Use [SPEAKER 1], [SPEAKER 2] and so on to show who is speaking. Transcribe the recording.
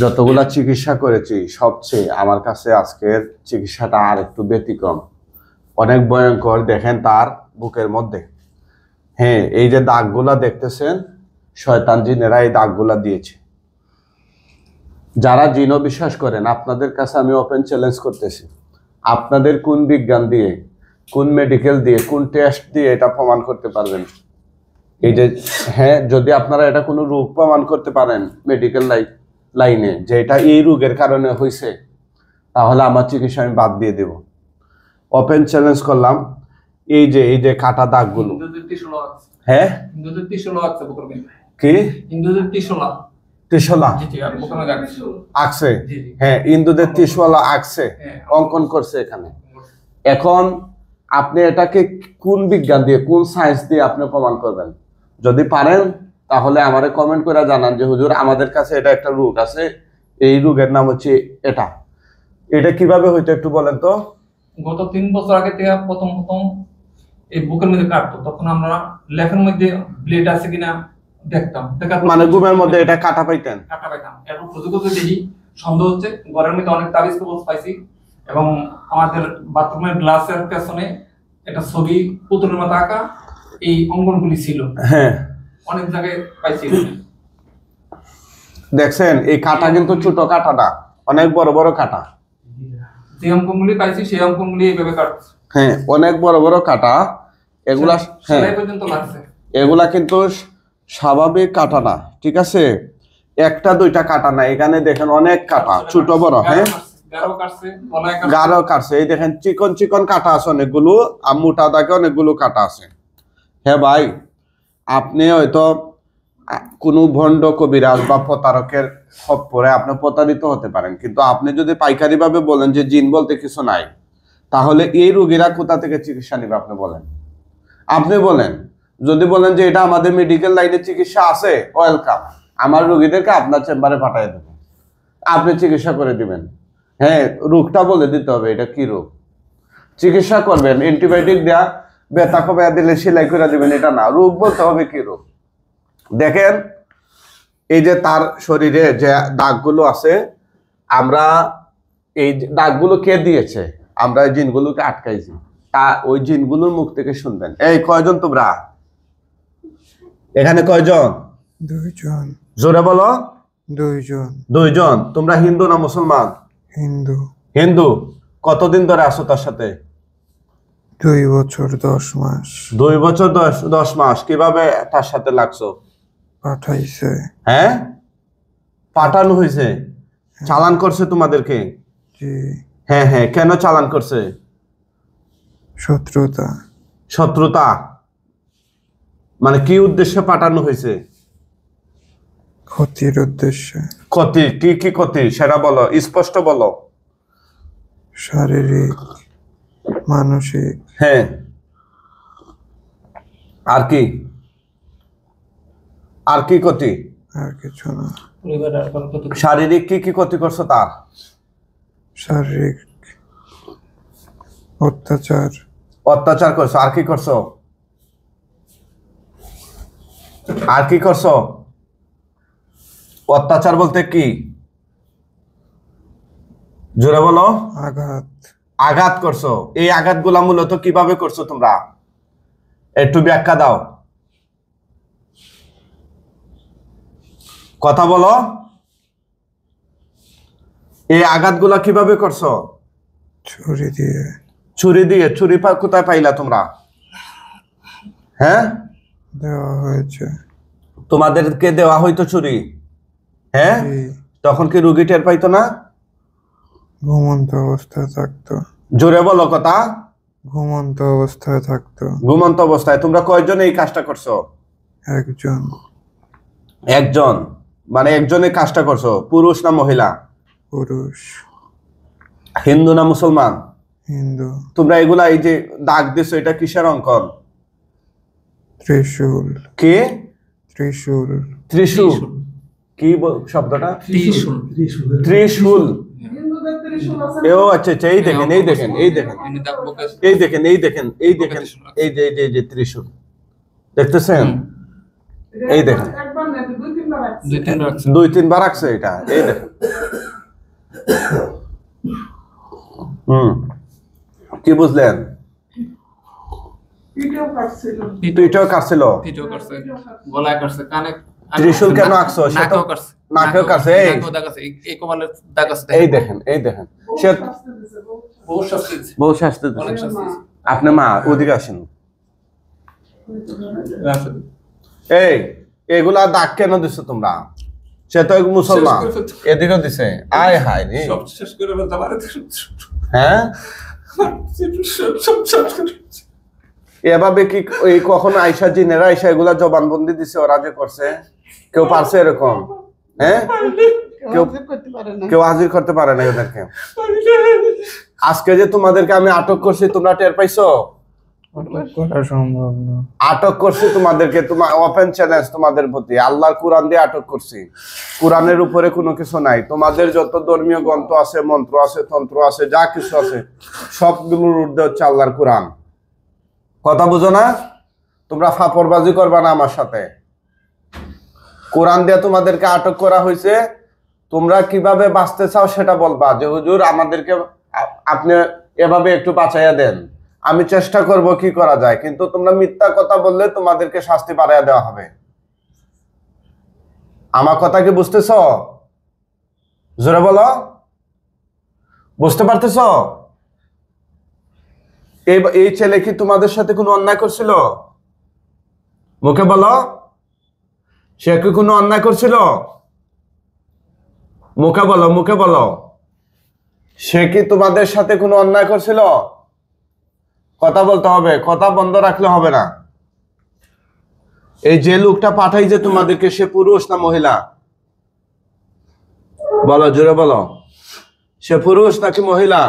[SPEAKER 1] যতগুলা চিকিৎসা করেছি সবচেয়ে আমার কাছে আজকের চিকিৎসাটা আর একটু ব্যতিক্রম। অনেক ভয়ঙ্কর। দেখেন তার বুকের মধ্যে, হ্যাঁ, এই যে দাগগুলা দেখতেছেন, শয়তান জিনেরা এই দাগগুলা দিয়েছে। যারা জিনও বিশ্বাস করেন, আপনাদের কাছে আমি ওপেন চ্যালেঞ্জ করতেছি, আপনাদের কোন বিজ্ঞান দিয়ে, কোন মেডিকেল দিয়ে, কোন টেস্ট দিয়ে এটা প্রমাণ করতে পারবেন? এই যে হ্যাঁ, যদি আপনারা এটা কোনো রোগ প্রমাণ করতে পারেন মেডিকেল লাইনে যে এটা এই রোগের কারণে হয়েছে, তাহলে আমার চিকিৎসা আমি বাদ দিয়ে দেব। ওপেন চ্যালেঞ্জ করলাম। এই যে কাটা দাগগুলো, হ্যাঁ, কি ত্রিশলা আঁকছে, হ্যাঁ, ইন্দুদের ত্রিশলা আঁকছে, অঙ্কন করছে এখানে। এখন আপনি এটাকে কোন বিজ্ঞান দিয়ে, কোন সায়েন্স দিয়ে আপনি প্রমাণ করবেন? যদি পারেন তাহলে আমারে কমেন্ট করে জানান যে হুজুর আমাদের কাছে এটা একটা রোগ আছে, এই রোগের নাম হচ্ছে এটা। এটা কিভাবে হইতো একটু বলেন তো।
[SPEAKER 2] গত 3 বছর আগে থেকে প্রথম এই বুকের মধ্যে কাটতো, তখন আমরা লেফের মধ্যে ব্লেড আছে কিনা দেখতাম।
[SPEAKER 1] মানে ঘুমের মধ্যে এটা কাটা পাইতাম।
[SPEAKER 2] এরপর প্রযুক্তি দেখি সন্দেহ হচ্ছে, ঘরের মধ্যে অনেক তাবিজ কবজ পাইছি এবং আমাদের বাথরুমের গ্লাসের পেছনে একটা ছবি পুতুলের মতো আঁকা এই অঙ্কনগুলি ছিল।
[SPEAKER 1] হ্যাঁ,
[SPEAKER 2] অনেক জায়গায় পাইছি।
[SPEAKER 1] দেখছেন এই কাটা কিন্তু ছোট কাটা না, অনেক বড় বড় কাটা।
[SPEAKER 2] যে অঙ্কনগুলি পাইছি সেই অঙ্কনগুলি এইভাবে কাটছে।
[SPEAKER 1] হ্যাঁ, অনেক বড় বড় কাটা এগুলা। হ্যাঁ,
[SPEAKER 2] পর্যন্ত লাগছে।
[SPEAKER 1] এগুলা কিন্তু স্বাভাবিক কাটা না, ঠিক আছে? একটা দুইটা কাটা না, এখানে দেখেন অনেক কাটা, ছোট বড়। হ্যাঁ, গাঢ় কাটছে। এই দেখেন চিকন চিকন কাটা আছে অনেকগুলো, আর মোটা দাগে অনেকগুলো কাটা আছে। হ্যাঁ ভাই, আপনি হয়তো কোনো ভণ্ড কবিরাজ বা প্রতারকের খপ্পরে আপনি প্রতারিত হতে পারেন, কিন্তু আপনি যদি পাইকারি ভাবে বলেন যে জিন বলতে কিছু নাই, তাহলে এই রোগীরা কোথা থেকে চিকিৎসা নেবে? আপনি বলেন, আপনি বলেন। যদি বলেন যে এটা আমাদের মেডিকেল লাইনে চিকিৎসা আছে, ওয়েলকাম, আমার রোগীদেরকে আপনার চেম্বারে পাঠিয়ে দেবেন, আপনি চিকিৎসা করে দিবেন। হ্যাঁ, রোগটা বলে দিতে হবে এটা কি রোগ, চিকিৎসা করবেন। অ্যান্টিবায়োটিক দেয়া, ব্যথা কবে দিলে সেলাই করে দিবেন, এটা না, রোগ বলতে হবে কি রোগ। দেখেন এই যে তার শরীরে যে দাগগুলো আছে, আমরা এই দাগগুলো কে দিয়েছে? আমরা এই জিনগুলোকে আটকাইছি। তা ওই জিনগুলোর মুখ থেকে শুনবেন। এই কয়জন তোমরা এখানে? কয়জন?
[SPEAKER 3] 2 জন।
[SPEAKER 1] জোরে বলো।
[SPEAKER 3] 2 জন।
[SPEAKER 1] 2 জন। তোমরা হিন্দু না মুসলমান?
[SPEAKER 3] হিন্দু।
[SPEAKER 1] হিন্দু। কতদিন ধরে আছো তার সাথে?
[SPEAKER 3] 2 বছর 10 মাস।
[SPEAKER 1] 2 বছর 10 মাস। কিভাবে তার সাথে লাগছো?
[SPEAKER 3] পাঠাইছে।
[SPEAKER 1] হ্যাঁ, পাঠানো হয়েছে, চালান করছে তোমাদেরকে?
[SPEAKER 3] জি।
[SPEAKER 1] হ্যাঁ হ্যাঁ, কেন চালান করছে?
[SPEAKER 3] শত্রুতা।
[SPEAKER 1] শত্রুতা মানে কি উদ্দেশ্যে পাঠানো হয়েছে?
[SPEAKER 3] ক্ষতির উদ্দেশ্যে।
[SPEAKER 1] ক্ষতি? কি কি ক্ষতি সেটা বলো, স্পষ্ট বলো।
[SPEAKER 3] শারীরিক, মানসিক।
[SPEAKER 1] হ্যাঁ, আর কি? আর কি ক্ষতি?
[SPEAKER 3] আর কিছু না।
[SPEAKER 1] শারীরিক কি কি ক্ষতি করছো তার?
[SPEAKER 3] শারীরিক অত্যাচার।
[SPEAKER 1] অত্যাচার করছো। আর কি করছো? আর কি করছো? অত্যাচার বলতে কি? জোরে বলো।
[SPEAKER 3] আঘাত।
[SPEAKER 1] আঘাত করছো। এই আঘাতগুলা মূলত কিভাবে করছো তোমরা? একটু ব্যাখ্যা দাও, কথা বলো। এই আঘাতগুলা কিভাবে করছো?
[SPEAKER 3] ছুরি দিয়ে।
[SPEAKER 1] ছুরি দিয়ে? ছুরি কোথায় পাইলা তোমরা? হ্যাঁ,
[SPEAKER 3] দেওয়া হয়েছে।
[SPEAKER 1] তোমাদেরকে দেওয়া হইতো ছুরি? হ্যাঁ, তখন কি রোগী টের পাইতো না?
[SPEAKER 3] ঘুমন্ত অবস্থায় থাকতো।
[SPEAKER 1] জোরে বলো কথা।
[SPEAKER 3] ঘুমন্ত অবস্থায় থাকতো।
[SPEAKER 1] ঘুমন্ত অবস্থায়। তোমরা কয়জন এই কাজটা করছো?
[SPEAKER 3] 1 জন।
[SPEAKER 1] 1 জন। মানে একজনে কাজটা করছো। পুরুষ না মহিলা?
[SPEAKER 3] পুরুষ।
[SPEAKER 1] হিন্দু না মুসলমান?
[SPEAKER 3] হিন্দু।
[SPEAKER 1] তোমরা এগুলা এই যে দাগ দিছো, এটা কিসের অঙ্কন?
[SPEAKER 3] ত্রিশূল।
[SPEAKER 1] কি?
[SPEAKER 3] ত্রিশূল।
[SPEAKER 1] ত্রিশূল কি শব্দটা?
[SPEAKER 2] ত্রিশূল।
[SPEAKER 1] ত্রিশূল। ও আচ্ছা আচ্ছা, এই দেখেন, এই দেখেন, এই দেখেন, এই দেখেন, এই দেখেন, এই দেখেন, এই যে ত্রিশূল দেখতেছেন? এই দেখেন
[SPEAKER 2] দুই তিন রাখছে।
[SPEAKER 1] 2-3 বার রাখছে এটা, এই দেখেন। কি বুঝলেন? পিঠেও কাটছিল।
[SPEAKER 2] পিঠেও কাটছে, গলায় কাটছে, কানে
[SPEAKER 1] ত্রিশূল কেন আঁকছো? সে তো
[SPEAKER 2] নাকেও কাটছে,
[SPEAKER 1] নাকেও কাটছে, এই
[SPEAKER 2] নাকেও দাগ আছে, এই কপালের দাগ আছে।
[SPEAKER 1] এই দেখেন, এই দেখেন। সে
[SPEAKER 2] বহু শাস্তি দিছে,
[SPEAKER 1] বহু শাস্তি দিছে।
[SPEAKER 2] অনেক শাস্তি দিছে।
[SPEAKER 1] আপনি মা ওদিকে আসেন।
[SPEAKER 2] আসলে
[SPEAKER 1] এই এগুলা দাগ কেন দিছো তোমরা? সে তো এক মুসলমান,
[SPEAKER 2] শেষ করে ফেলছে।
[SPEAKER 1] এদিকে দিছে। আয় হায় রে,
[SPEAKER 2] সব শেষ করে ফেলতে পারে।
[SPEAKER 1] হ্যাঁ।
[SPEAKER 2] সব করে ফেলছে।
[SPEAKER 1] এভাবে কি এই কখনো আইসা জিনেরা আইসা এগুলা জবানবন্দি দিছে ওরা যে করছে? কেউ পারছে এরকম? হ্যাঁ, কেউ হাজির করতে পারে না ওদেরকে। আজকে যে তোমাদেরকে আমি আটক করছি, তোমরা টের পাইছো?
[SPEAKER 3] করা সম্ভব না।
[SPEAKER 1] আটক করছি তোমাদেরকে, তোমার ওপেন চ্যালেঞ্জ তোমাদের প্রতি। আল্লাহর কোরআন দিয়ে আটক করছি। কোরআনের উপরে কোনো কিছু নাই। তোমাদের যত ধর্মীয় গ্রন্থ আছে, মন্ত্র আছে, তন্ত্র আছে, যা কিছু আছে, সবগুলোর ঊর্ধ্বে হচ্ছে আল্লাহর কোরআন। কথা বুঝো না? তোমরা ফাপড়বাজি করবা না আমার সাথে। কোরআন দিয়ে তোমাদেরকে আটক করা হয়েছে, তোমরা কিভাবে বাঁচতে চাও সেটা বলবা, যে হুজুর আমাদেরকে আপনি এভাবে একটু বাঁচাইয়া দেন, আমি চেষ্টা করব কি করা যায়। কিন্তু তোমরা মিথ্যা কথা বললে তোমাদেরকে শাস্তি বাড়াইয়া দেওয়া হবে। আমার কথা কি বুঝতেছ? জোরে বলো, বুঝতে পারতেছ? এই ছেলে কি তোমাদের সাথে কোনো অন্যায় করছিল? মুখে বলো, সে কি কোনো অন্যায় করছিল? মুখে বলো, মুখে বলো, সে কি তোমাদের সাথে কোনো অন্যায় করছিল? কথা বলতে হবে, কথা বন্ধ রাখলে হবে না। এই যে লোকটা পাঠাই যে তোমাদেরকে, সে পুরুষ না মহিলা? বলো, জোরে বলো, সে পুরুষ নাকি মহিলা?